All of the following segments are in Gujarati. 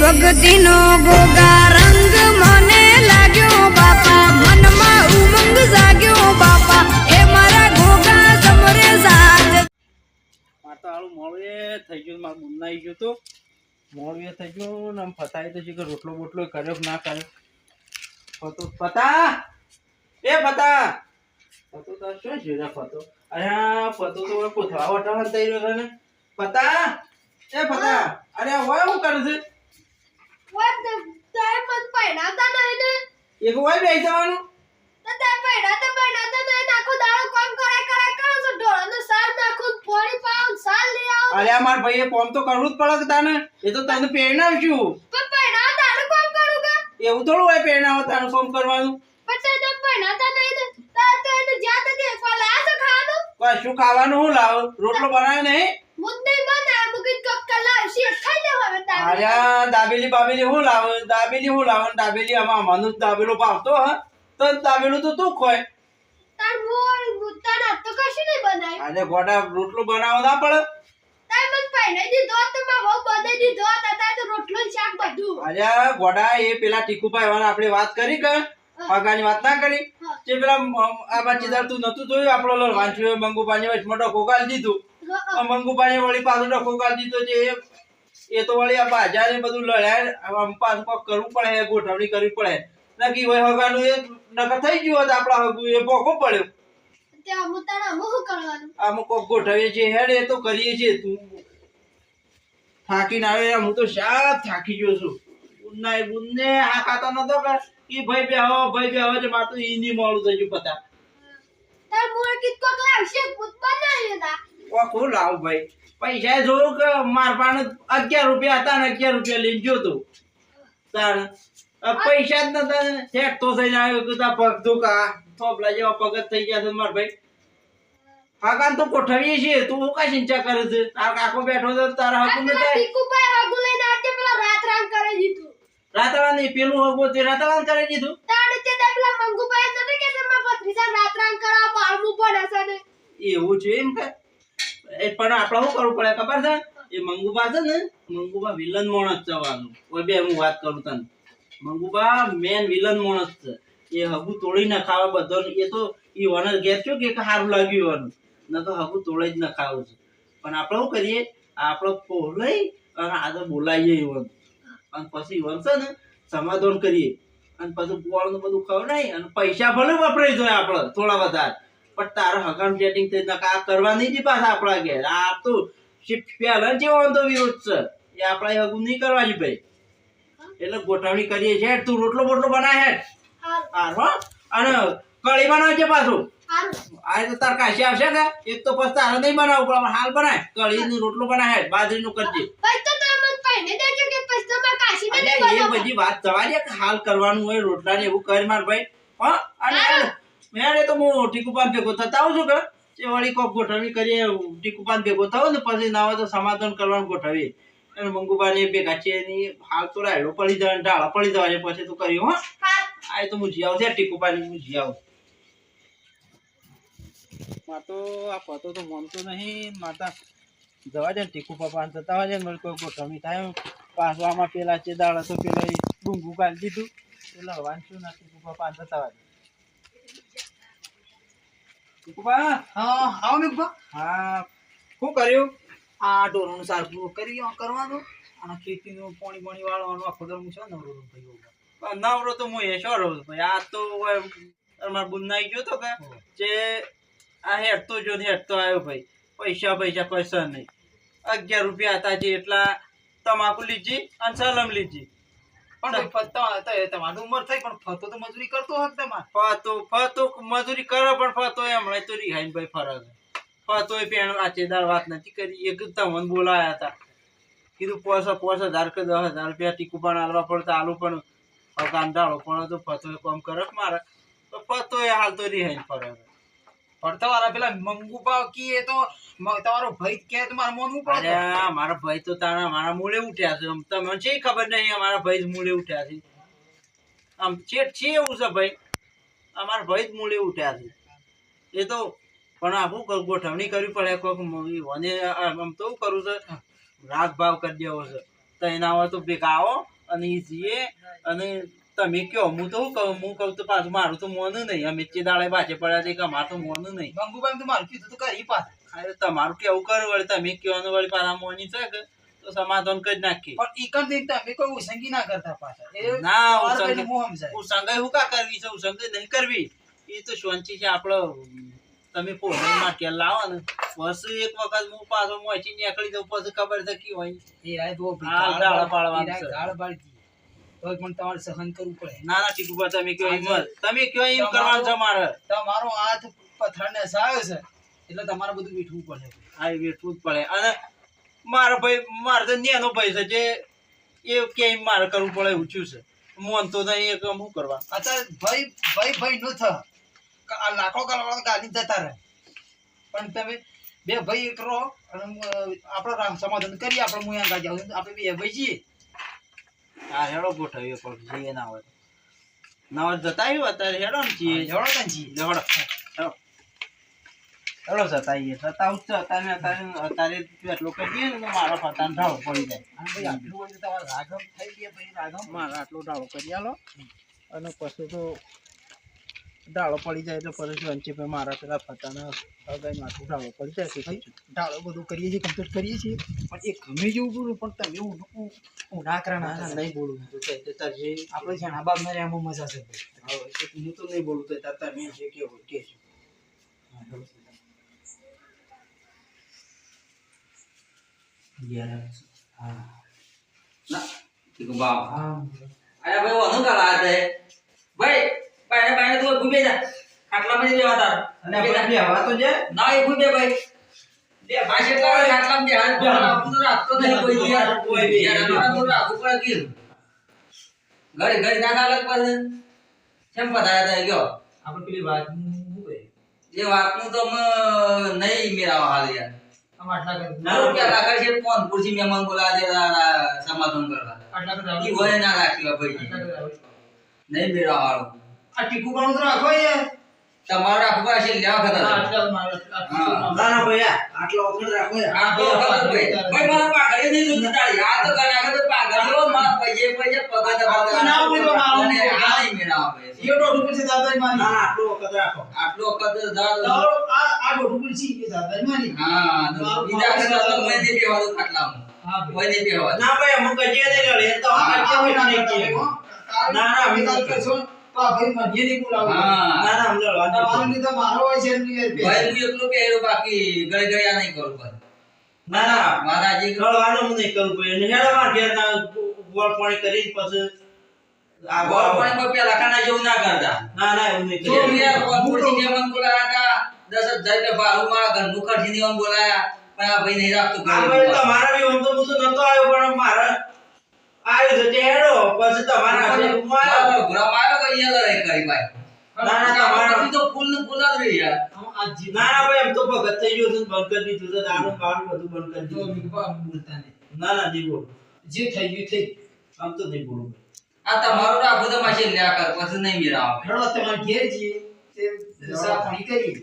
ભક્તિનો ગોગા રંગ મને લાગ્યો બાપા, મનમાં ઉમંગ જાગ્યો બાપા, એ મારા ગોગા સમરે સાજ. આ તો હાલું મોડું થઈ ગયું, મારું બુનાઈ ગયું તો મોડું થઈ ગયું ને આમ ફતાઈ તો છે કે રોટલો બોટલો કર્યો કે ના કર્યો. ફતો ફતા એ ફતા ફતો તો શું છે ફતો? અરે હા ફતો તો કોથળા વટાવા થઈ રહ્યો ને. ફતા એ ફતા, અરે હોય શું કરે છે? એક હોય બેસી જવાનું. અરે માર ભાઈ કોમ તો કરવું જ પડે તાને, એ તો તને પ્રેરણાવશું. એવું થોડું હોય પ્રેરણાવ તારું કોમ કરવાનું. શું ખાવાનું શું લાવ? રોટલો બનાવે નહીં? અરે દાબેલી બાબેલી શું લાવ? દાબેલી શું લાવ? દાબેલી આમાં મનુ દાબેલો ભાવતો હ તો દાબેલું તો તું ખોય. અરે ગોડા રોટલો બનાવવા ના પડે? અરે ગોડા એ પેલા ટીકુભાઈ વાળા આપણે વાત કરી કે પગાની વાત ના કરી તે પેલા આ બાચીદાર તું નતું જોયું આપણો વાંચ્યો મંગુપાની વચ મોટો ખોકાલ દીધું. મંગુપાની વળી પાછો ખોકાલ દીધો છે એ તો વળી આ બાજા ને બધું લડ્યા પાછું કોક કરવું પડે, ગોઠવણી કરવી પડે. નક્કી હોય હગાનું એ નકર થઈ ગયું હોત આપડા હગું એ ભોગો પડ્યો. અમુક કોક ગોઠવીએ છીએ હેડ એ તો કરીએ છીએ. તું થાકીને આવે હું તો શાક થાકી ગયો છું. બુનને આ ખાતા નતો કે ઈ ભાઈ બે હવે માર તો ઈની મોડું થઈ ગયું પતા. કોક લાવ ભાઈ પૈસા જોયું કે માર પાસે 11 રૂપિયા હતા ને 11 રૂપિયા લઈને ગયો તો તાર પૈસા જ નતા. હેક તો થઈને આવ્યો કે તા પગ ધોકા થોપલા જેવા પગ થઈ ગયા છે માર ભાઈ. હાકાન તો કોઠવીએ છીએ, તું હું કઈ ચિંતા કરે છે? તાર કાકો બેઠો તો તારા હકુ ને રાતરાન ની પેલું હગો તે રાતરાન કરી દીધું. એવું છે એમ કે પણ આપણે શું કરવું પડે ખબર છે? એ મંગુબા છે ને, મંગુબા વિલન માણસ જવાનું ઓય બે હું વાત કરું તને. મંગુબા મેન વિલન માણસ છે. એ હગુ તોડી ન ખાવા બધો એ તો ઈ વનર ઘેર છો કે સારું લાગ્યું વન ન તો હગુ તોડી જ ન ખાવું છે. પણ આપણે શું કરીએ? આપણો પોહ લઈ અને આગળ બોલાવીએ ઈવન અને પછી ઈવન છે ને સમાધાન કરીએ અને પછી પોળનું બધું ખવડાવી અને પૈસા ભલે વપરાઈ જાય આપણે થોડા વધારે પણ તારા હગામ સેટિંગ થઈ આ કરવા નહીં દી પાછા આપણા ઘેર. આ તો પહેલા જેવો તો વિરોધ છે એ આપણે હગું નહીં કરવાની ભાઈ. એટલે ગોઠવણી કરીએ છે. તું રોટલો બોટલો બનાય હેડ હો અને કઢી બનાવજે પાછું. આ તો તાર કાશી આવશે કે એક તો પછી તારે નહીં બનાવવું પણ હાલ બનાય કઢી નું રોટલો બનાય હેડ બાજરીનું કરજે. એ બધી વાત જવા દે કે હાલ કરવાનું હોય રોટલા ને એવું કર માર ભાઈ. હા અને મેં તો હું ટીકુપાન ભેગો થતા આવું છું કે એ વળી કોક ગોઠવણી કરીએ. ટીકુપાન ભેગો થાવ ને પછી ના હોય તો સમાધાન કરવાનું ગોઠવીએ. અને મંગુબાને ભેગા છે એની હાલ તો રાયડો પડી જાય ઢાળા પડી જવા પછી તો કર્યું. હો આ તો હું જી આવું છે ટીકુપાની હું જી આવું. માં તો આ પતો તો મનતો નહીં માતા જવા દે ને ટીકુપા પાન થતા હોય ને કોઈ ગોઠવણી થાય પાછું આમાં પેલા છે દાડા તો પેલા ડુંગું કાઢી દીધું પેલા વાંચું ના ટીકુપા પાન થતા હોય. ટીકુપા હા આવો મેઘબા. હા શું કર્યું? આ ઢોરનું સારપું કરવાનું અને ખેતીનું પાણી વાળવાનું આખો દર હું છે નવરો તો હું એ શું રહું ભાઈ. આ તો તમારા બુનાઈ ગયો તો કે જે આ હેઠતો જો હેઠતો આવ્યો ભાઈ. પૈસા નહીં. 11 રૂપિયા હતા જે એટલા તમાકુ લીધી અને સલમ લીધી. પણ તમારી ઉંમર થઈ પણ ફતો તો મજૂરી કરતો હોત તમારે. ફતો મજૂરી કરે પણ ફતો હમણાં તો રિહાઈ ભાઈ ફરક. ફતો એ પેણ આચેદાર વાત નથી કરી. એક તમને બોલાયા હતા કીધું 5,000 કે 10,000 રૂપિયા ટીકુપાન આલવા પડતા આલુ પણ કાંડાળો પણ તો ફતો એ કામ કરે મારે તો ફતો એ હાલ તો રિહાઈ ફરક. પણ તમારા પેલા મંગુબા કી એ તો તમારો ભાઈ કે તમારે મોનવું પડે. અરે મારા ભાઈ તો તારા મારા મૂળે ઉઠ્યા છે. તમને છે ખબર નહીં અમારા ભાઈ જ મૂળે ઉઠ્યા છે. આમ ચેટ છે એવું છે ભાઈ અમારા ભાઈ જ મૂળે ઉઠ્યા છે. એ તો પણ આવું ગોઠવણી કરવી પડે. કોઈક મને આમ તો કરું છે રાગ ભાવ કરી દેવો છે તઈ ના હોય તો ભેગા આવો અને ઈ જઈએ અને તમે કયો હું તો શું કહું હું કહું તો પાછું મારું તો મોનું નહીં અમે જે દાડે બાજે પડ્યા છે કે અમારું તો મોનું નહીં બંગુબાઈ તો મારું કીધું તો કરી પાછું. અરે તમારું કેવું કરું વળી તમે કહેવાનું વળી પાછા મોની છે કે તો સમાધાન કરી નાખીએ પણ ઈ કર દેખતા અમે કોઈ ઉસંગી ના કરતા પાછા. એ ના તમારા ઉસંગી પેલું મોહ સમજાય. ઉસંગાઈ હું કા કરવી છે ઉસંગાઈ નહીં કરવી એ તો શાંતિ છે આપણો તમે પોતામાં કે લાવો ને બસ એક વખત હું પાછો મોચી નીકળી દઉં પછી ખબર છે કી હોય એ રાય તો હાલ દાળ પાડવાનું એ રાય છે. દાળ પાડી દીધી. તોય પણ તમારે સહન કરવું પડે. ના ના ટીકુ બા તમે કયો એમ જ. તમે કયો એમ કરવાનું છે મારે તમારો હાથ પથારને સાયો છે એટલે તમારે બધું વીઠવું પડે. આ વેઠવું જ પડે અને મારો ભાઈ મારે તો નેનો ભાઈ છે જે એ કેમ મારે કરવું પડે એવું થયું છે મોન તો નહીં એક શું કરવા અત્યારે ભાઈ નું થ આ લાકડો કાઢવા ગાડી જતા રહે પણ તમે બે ભાઈ એક રહો અને આપણો રામ સમાધાન કરીએ. આપણે હું અહીંયા જાઉં આપણે બે ભાઈ જઈએ. હા હેડો ગોઠવીએ પણ જઈએ ના હોય ના હોય જતા આવ્યું અત્યારે હેડો ને છીએ જવડો કાં જઈએ. હેડો હેડો જતા આવીએ જતા આવું જ છે અત્યારે એટલું કરીએ ને તો મારો ફતાન ઢાળો પડી જાય. હા ભાઈ આટલું હોય તો તમારે રાગમ થઈ ગયા ભાઈ રાગમ. મારે આટલો ઢાળો કરી આલો અને પછી તો ઢાળો પડી જાય એટલે પછી વંચી ભાઈ મારા પેલા ફતાના હગાઈ માથું ઢાળો પડી જાય છે ભાઈ ઢાળો બધું કરીએ છીએ કમ્પ્લીટ કરીએ છીએ પણ એ ગમે જેવું બોલું પણ તમે ઊંડા કરા નહીં બોલું તો તાર જે આપણે છે આ બાપ મારે આમાં મજા છે ભાઈ. હું તો નહીં બોલું તો તાર તમે જે કેવું કે છે ઠીક બાપ અરે ભાઈ ઓનું કાલા આતે ભાઈ પાણે પાણે તો ગુબે જા ખાટલામાં જ બેવા તાર અને આપણે હવા તો છે ના એ ગુબે ભાઈ બે ભાઈ એટલા ખાટલામાં બે હાલ બોલ આપું તો રાખતો નહીં કોઈ યાર કોઈ બી. યાર અમારા તો રાખું પડે કીલ ઘરે ઘરે ના કાલક પર કેમ પધાયા તા ગયો આપણે પેલી વાત હું ભાઈ એ વાતનું તો નહીં મેરાવા હાલ યાર આમ આટલા કરી ના રૂપિયા લાખર છે ફોન પૂછી મહેમાન બોલા દે સમાધાન કરવા આટલા કરી ઈ હોય ના રાખ્યો ભાઈ નહીં મેરાવા હાલ આ ટીકુ પણ તો રાખો યાર. તમારે રાખવું પડશે લેવા ખતર આટલા મારો ના ના ભાઈ આટલો વખત રાખો યાર આ તો ખબર ભાઈ ભાઈ મારા પાઘડી નહીં જોતી તાળી આ તો ઘણા આગળ પાઘડીઓ મારા પૈયે પૈયે પગા દબાવતા ના, હું તો મારું અને આ નહીં મેળાવા ભાઈ ઈયો દોઢ રૂપિયા છે દાદાની મારી. ના ના આટલો વખત રાખો આટલો વખત દાદા તારો આ દોઢ રૂપિયા છે એ દાદાની મારી. હા તો બીજા કરતા તો મેં નહીં બેહવા દઉં ખાટલામાં હા કોઈ નહીં બેહવા દઉં. ના ભાઈ અમુક કજીએ નહીં લડે તો આ કજીએ ના નહીં કરતા કીએ. હો. ના, ના, અમે અમે કાલ કરશો ને, તો આ ભાઈ મને નહીં બોલાવો. હા ના ના અમને લડવા તમારો દે. લીધો મારો હોય છે એમની યાર ભાઈ હું એકલો બેહ્યો બાકી ગળે ગળ્યા નહીં કરું ભાઈ ના ના મારા જે લડવાનું હું નહીં કરું ભાઈ હેડો માં ઘેર ના ગોળ પાણી કરી પછી આ બોલ પાણી પર પેલા ખાના જેવું ના કરતા ના ના એવું નહીં જો કરીએ. મેં ફોન પૂછી મહેમાન બોલાયા હતા 10,000 રૂપિયા ભાડું મારા ઘરનું ખર્ચી ને બોલાયા પણ આ ભાઈ નહીં રાખતું આ ભાઈ તમારા બી આમ તો હું તો નતો આવ્યો પણ મારે આવ્યો છે તે હેડો પછી તમારા હાથે હું આવ્યો. ઘોડામાં આવ્યો કે અહીંયા લડાઈ કરી ભાઈ ના ના તમારા પછી તો ફૂલ ને ફૂલ જ રહી યાર આમ આ જીત ના ના ભાઈ એમ તો ભગત થઈ ગયો છે બંધ કરી દીધું છે દારૂ બારૂ બધું બંધ કરી તો દીધું. મીઠા બોલતા નહીં. ના ના નહીં બોલું જે થઈ ગયું થઈ. આમ તો નહીં બોલું. આ તમારું રાખું તો માસે લ્યા કર પછી નહીં મેળાવ હેડો તમારે ઘેર જઈએ તે સા પાણી કરીએ.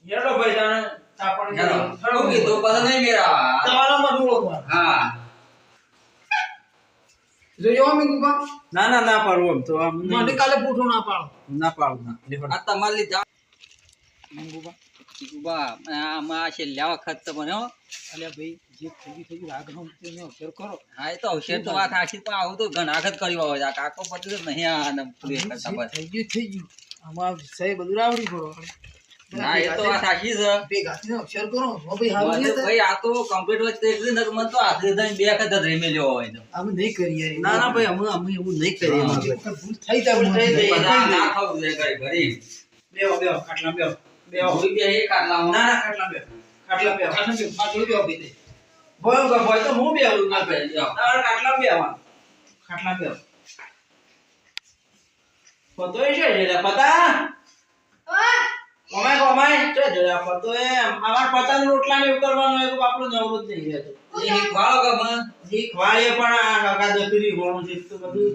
હેડો ભાઈ તાણે તાપણ હેલો હું કીધું પછી નહીં મેળાવ તમારો મન ઓળખવા. હા જોજો અમે ગુગા ના ના ના પાડવું એમ તો આમ નહીં. મને કાલે પૂઠો ના પાડો. ના પાડું ના લે હેડો. આ તમારે લીધા આમાં છેલ્લા વખત તો બન્યો અલ્યા ભાઈ જે થઈ ગયું રાગ હમ તેને અસર કરો. હા એ તો અવશેર તો વાત સાચી પણ આવું તો ઘણા વખત કર્યું હોય આ કાકો પતિ તો નહીં આ ને પૂરી જે કરતા બસ થઈ ગયું આમાં સાહેબ બધું રાવડી પડો. ના એ તો વાત સાચી છે ભેગા થઈને અક્ષર કરો હો ભાઈ હારું મને નહીં તો થાય. ભાઈ આ તો કમ્પ્લીટ વચ્ચે એક દિન મને તો હાથે થઈને બે વખત જ રેમી લેવો હોય તો અમે નહીં કરીએ યાર. ના ના ભાઈ અમે એવું નહીં કરીએ હા. જે વખત ભૂલ થઈ જાય ભૂલ થઈ જાય. બધા ના થવું જોઈએ ઘરે ઘરે બેહો બેહો ખાટલા બેહો બેહો. હું બે એક કાઢલા ના ના ખાટલા બેહો ખાટલા બેહો. ખાટલા બે માં જોઈ બેહો ભાઈ તે. બોય ઉગા બોય તો હું બેહું ના આપણે ભાઈ. જાઓ. તારે ખાટલા બેહવા ખાટલા બેહો. પતો એ છે જેલા પતા કમાય કમાય છે જેલા પતો એ અમાર પતાનો રોટલા ને ઉતરવાનો એક બાપડો નવરો જ નહીં રહેતો. એ શીખવાડો કે મને ઈ ખવાળીએ પણ આ કાકા દકરી હોણું છે તો બધું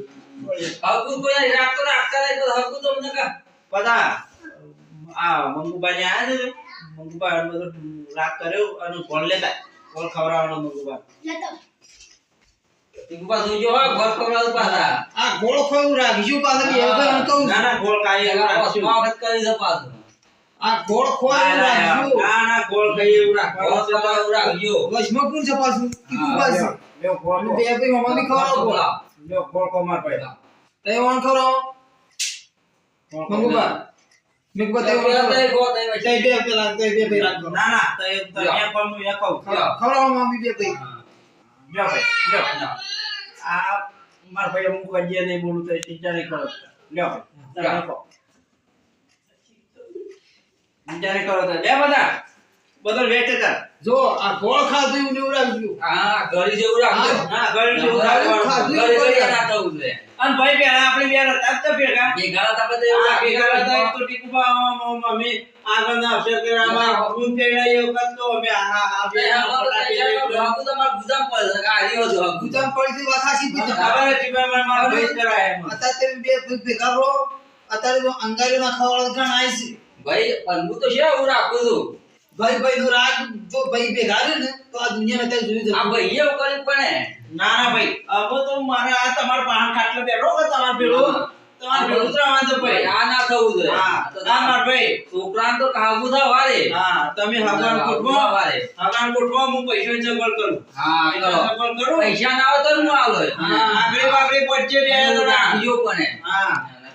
હકુ તો યાર રાખતો રાખતા રહે તો હકુ તો મને કા પતા આ મંગુબા ને આયા છે મંગુબા બધું રાગ કર્યો અને ફોન લેતા ફોન ખવડાવવાનો મંગુબા ટીકુબા જોજો હો ઘર ખવડાવું પાછા આ ગોળ ખોયું રાખજો પાછા બે ભાઈ કહું ના ના ગોળ કાઢી એવું રાખશું. વખત કરી દે પાછું આ ગોળ ખોયું રાખજો ના ના ગોળ કાઢી એવું ઘર રાખવાનું. ખવડાવું રાખજો વચમાં કોણ છે પાછું કીધું પાછું લ્યો ગોળ બે ભાઈ મમ્મી ખવડાવો ગોળ લ્યો ગોળ કો માર ભાઈ. તે ઓન ખવડાવો ગોળ કો. મંગુબા મંગુબા તે ઓન ખવડાવો તે બે પેલા તે બે ભાઈ રાખજો ના ના તો એ તો અહીંયા પણ હું અહીંયા કહું. ખવડાવો મમ્મી બે ભાઈ લ્યો ભાઈ લ્યો. આ માર ભાઈ હું કજે નહીં બોલું તો ચિંતા નહીં કરો. લ્યો ભાઈ તમે કહો. ચિંતા નહીં કરો તો લે બધા વેચે તા. જો આ ગોળ ખાધું એવું ને એવું રાખજો હા ઘરી જેવું રાખજો ના ગળી જેવું ગળી રાખવાનું. ખાધું. ઘરે ઘરે ના થવું છે અને ભાઈ પેલા આપણે બે હતા જ તો ભેગા. એ ગાળા તાપે તો એવું આ ભેગા હતા એક રાખજો તો ટીકુબા અમે આગળના અવસર કરવામાં હું તેડાયો કરતો અમે આ બે ગુજામ પડી છે વાત સાચી પણ ખબર હતી ભાઈ મારા ભાઈ કરાય એમ. અત્યારે તમે બે ભાઈ ભેગા રહો અત્યારે તો અંગારીઓ ના ખાવાળા ઘણા આય છે ભાઈ પંગુ તો છે હું રાખું છું ભાઈ ભાઈ નો રાગ જો ભાઈ ભેગા રહે ને તો આ દુનિયામાં અત્યારે જોયું આ છે ભાઈ એવું કરી પણ ના ના ભાઈ હવે તો મારે આ તમારા પાન ખાટલે બેઠો કે તમારે ભેળો તમારે ભેળું જ રહેવાનું છે ભાઈ. આ ના થવું જોઈએ હા ના માર ભાઈ છોકરાને તો કાબુ થા વારે હા તમે હગાન કોટવો વારે હગાન કોટવો હું પૈસા જગલ કરું. હા પૈસા કરો જગલ કરું. પૈસા ના આવે તો હું આવે હા આગળી બાગડી પહોંચે બે જણા. રાખજો પણ હા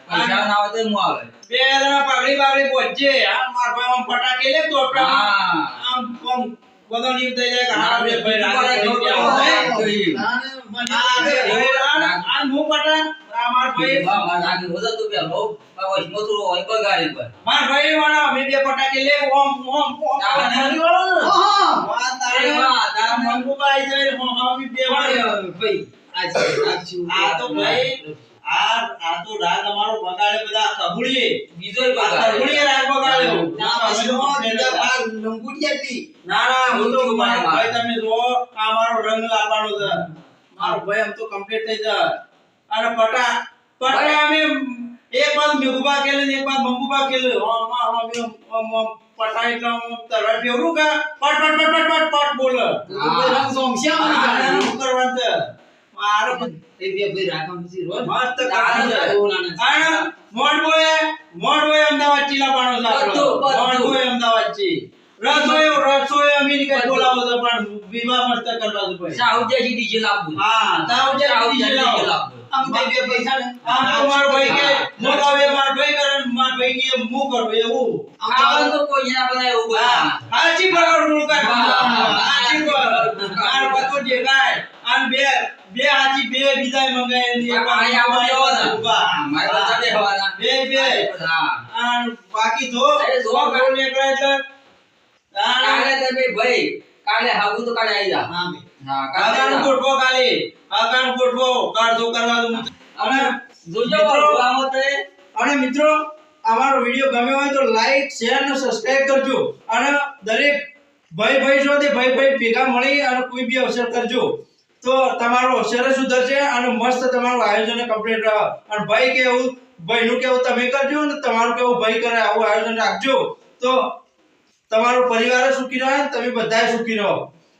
પૈસા ના આવે તો હું આવે બે જણા પાઘડી બાગડી પહોંચે. આ માર ભાઈ આમ ફટાકે લે તો આપણે હા આમ બધો નીવ થઈ જાય કે હા બે ભાઈ રાગે થઈ ગયા હા. હોય. અને આ બે ભાઈ આ હું પટા આ માર ભાઈ માર ભાઈ વાળા અમે બે ફટાકે લે ઓમ ઓમ ઓમ તારે હા વાત તારે તારા મંગુ ભાઈ જાય હો અમે બે વાળા ભાઈ આજ રાખજો આ તો ભાઈ આ તો રાગ અમારો બગાડે બધા કબૂળીએ બીજો કબૂળીએ રાગ બગાડ્યો ના વસનો દીદા બાર લંગુડિયાથી ના ના હું તો મારો ભાઈ તમે જો આ મારો રંગ લાવવાનો છે મારો ભાઈ આમ તો કમ્પ્લીટ થઈ જાય અને પટા અમે એક બાદ મેઘુબા કેલે ને એક બાદ મંગુબા કેલે અમે પટા એટલે તરત ફેવરું કે પટ પટ પટ પટ પટ પટ બોલે રંગ સોમશ્યા શું કરવાનું છે મારો એ બે ભાઈ રાખમ પછી રોજ મસ્ત કાઢી જાય અને મોડ બોય અમદાવાદ ચીલા પાણો છે આપણો બધું. મોડ બોય અમદાવાદ ચી રસોઈ અમેરિકા બોલાવો તો પણ વિવાહ મસ્ત કરવા છે ભાઈ સાઉદી ડીજે લાવવું હા તાવ જે ડીજે લાવો આમ બે બે પૈસા ને આમ તો મારો ભાઈ કે મોગાવે મારો ભાઈ કરે મારો ભાઈ કે હું કરું એવું ખાવાનું તો કોઈ ના બનાવે એવું હા બધા હાચી પકડ રૂળ કર હા. હાચી પર માર બધું દેખાય આન બે હાચી બે બીજાય મંગાય ને એક આ અહીંયા વાર બેહવાના. મારે બધા બેહવાના. બે હા આન બાકી જો અરે જો ગોળ નીકળે એટલે કાલે તમે ભાઈ કાલે હાગુ તો કાલે આવી જા હા બે હા કાલે આગાન આવી જા. ગોઠવો કાલે આગાન ગોઠવો કાઢો કરવા દો અને જોજો મિત્રો, બોલાવો તે અને મિત્રો અમારો વિડિયો ગમ્યો હોય તો લાઈક શેર અને સબસ્ક્રાઇબ કરજો અને દરેક ભાઈ સાથે ભાઈ ભેગા મળી અને કોઈ બી અવસર કરજો તો તમારો અવસર સુધરશે અને મસ્ત તમારું આયોજન કમ્પ્લીટ રહે અને ભાઈ કેવું ભાઈનું કેવું તમે કરજો અને તમારું કેવું ભાઈ કરે આવું આયોજન રાખજો તો તમારો પરિવાર સુખી રહે અને તમે બધાય સુખી રહો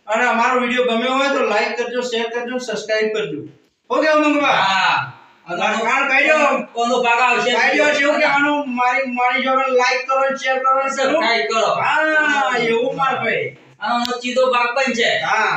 અને અમારો વિડિયો ગમ્યો હોય તો લાઈક કરજો શેર કરજો સબસ્ક્રાઇબ કરજો ઓકે મંગવા હા કાણ કાઢ્યો કોનો ભાગ આવશે આઈડિયા છે એવું કહેવાનું મારી જોડે લાઈક કરો શેર કરો સબસ્ક્રાઇબ કરો હા એવું માર ભાઈ આનો સીધો ભાગ પણ છે હા